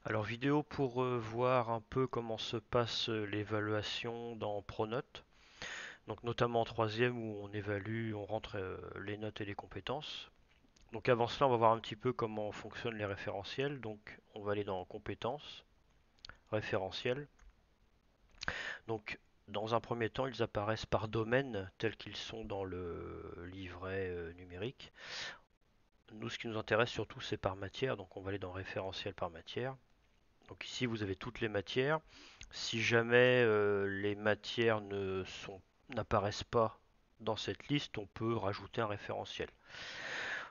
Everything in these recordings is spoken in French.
Alors vidéo pour voir un peu comment se passe l'évaluation dans Pronote. Donc notamment en troisième où on évalue, on rentre les notes et les compétences. Donc avant cela, on va voir un petit peu comment fonctionnent les référentiels. Donc on va aller dans compétences, référentiels. Donc dans un premier temps, ils apparaissent par domaine tels qu'ils sont dans le livret numérique. Nous, ce qui nous intéresse surtout, c'est par matière. Donc on va aller dans référentiel par matière. Donc ici, vous avez toutes les matières. Si jamais les matières n'apparaissent pas dans cette liste, on peut rajouter un référentiel.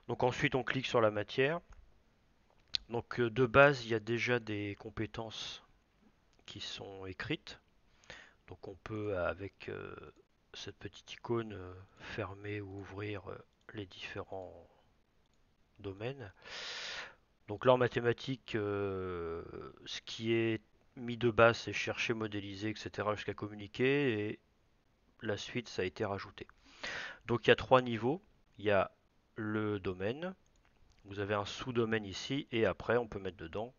Donc ensuite, on clique sur la matière. Donc de base, il y a déjà des compétences qui sont écrites. Donc on peut, avec cette petite icône, fermer ou ouvrir les différents domaines. Donc là, en mathématiques, ce qui est mis de base, c'est chercher, modéliser, etc. jusqu'à communiquer. Et la suite, ça a été rajouté. Donc il y a trois niveaux. Il y a le domaine. Vous avez un sous-domaine ici. Et après, on peut mettre dedans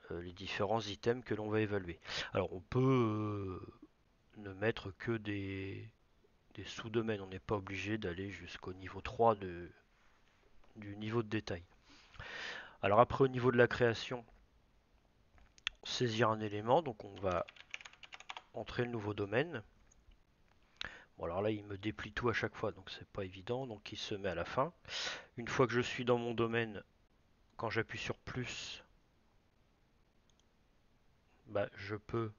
les différents items que l'on va évaluer. Alors on peut ne mettre que des sous-domaines. On n'est pas obligé d'aller jusqu'au niveau 3 du niveau de détail. Alors après, au niveau de la création, saisir un élément. Donc on va entrer le nouveau domaine. Bon, alors là, il me déplie tout à chaque fois, donc c'est pas évident. Donc il se met à la fin. Une fois que je suis dans mon domaine, quand j'appuie sur plus, bah, je peux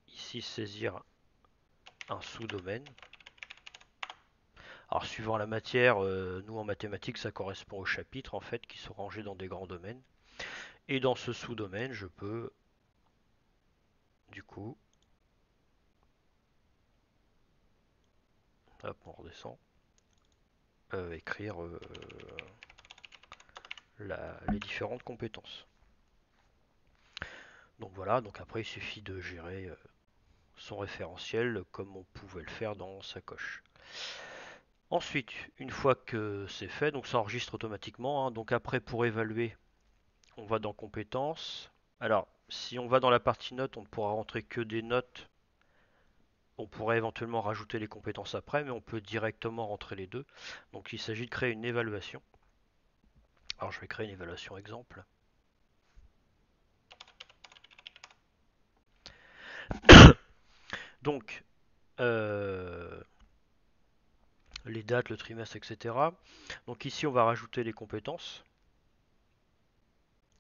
ici saisir un sous-domaine. Alors suivant la matière, nous en mathématiques, ça correspond aux chapitres en fait qui sont rangés dans des grands domaines. Et dans ce sous-domaine, je peux du coup, hop, on redescend, écrire les différentes compétences. Donc voilà, donc après il suffit de gérer son référentiel comme on pouvait le faire dans Sacoche. Ensuite, une fois que c'est fait, donc ça enregistre automatiquement, hein. Donc après pour évaluer, on va dans compétences. Alors, si on va dans la partie notes, on ne pourra rentrer que des notes. On pourrait éventuellement rajouter les compétences après, mais on peut directement rentrer les deux. Donc il s'agit de créer une évaluation. Alors je vais créer une évaluation exemple. Donc, euh, les dates, le trimestre, etc. Donc ici, on va rajouter les compétences.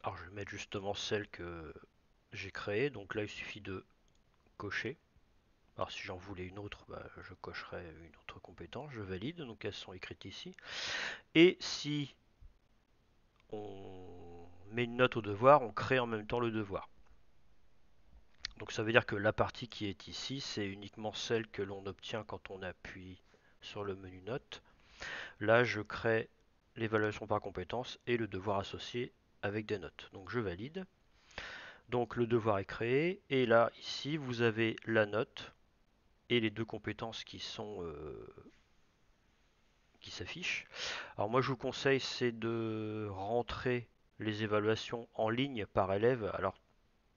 Alors je vais mettre justement celles que j'ai créées. Donc là, il suffit de cocher. Alors si j'en voulais une autre, bah, je cocherai une autre compétence, je valide, donc elles sont écrites ici. Et si on met une note au devoir, on crée en même temps le devoir. Donc ça veut dire que la partie qui est ici, c'est uniquement celle que l'on obtient quand on appuie sur le menu notes. Là, je crée l'évaluation par compétence et le devoir associé avec des notes. Donc je valide. Donc le devoir est créé. Et là, ici, vous avez la note et les deux compétences qui s'affichent. Alors moi, je vous conseille, c'est de rentrer les évaluations en ligne par élève. Alors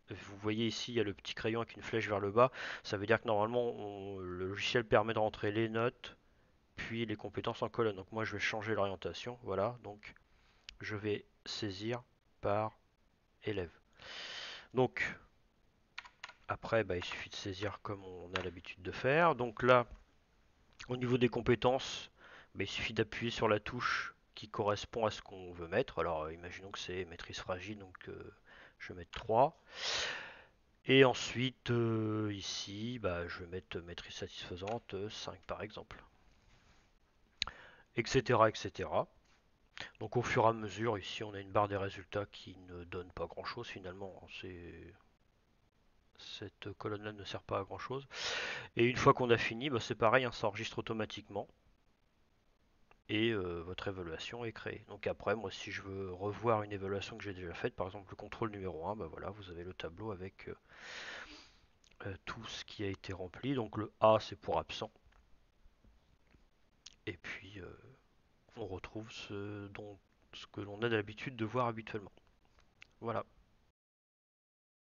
vous voyez ici, il y a le petit crayon avec une flèche vers le bas. Ça veut dire que normalement, le logiciel permet de rentrer les notes, puis les compétences en colonne. Donc moi, je vais changer l'orientation. Voilà, donc je vais saisir par élève. Donc après, bah, il suffit de saisir comme on a l'habitude de faire. Donc là, au niveau des compétences, bah, il suffit d'appuyer sur la touche qui correspond à ce qu'on veut mettre. Alors imaginons que c'est maîtrise fragile, donc je vais mettre 3. Et ensuite, ici, bah, je vais mettre maîtrise satisfaisante 5 par exemple. Etc. etc. Donc au fur et à mesure, ici on a une barre des résultats qui ne donne pas grand chose finalement. Cette colonne-là ne sert pas à grand chose. Et une fois qu'on a fini, bah, c'est pareil, hein, ça enregistre automatiquement. Et votre évaluation est créée. Donc après, moi si je veux revoir une évaluation que j'ai déjà faite, par exemple le contrôle numéro 1, bah voilà, vous avez le tableau avec tout ce qui a été rempli. Donc le A c'est pour absent. Et puis on retrouve ce dont ce que l'on a l'habitude de voir habituellement. Voilà.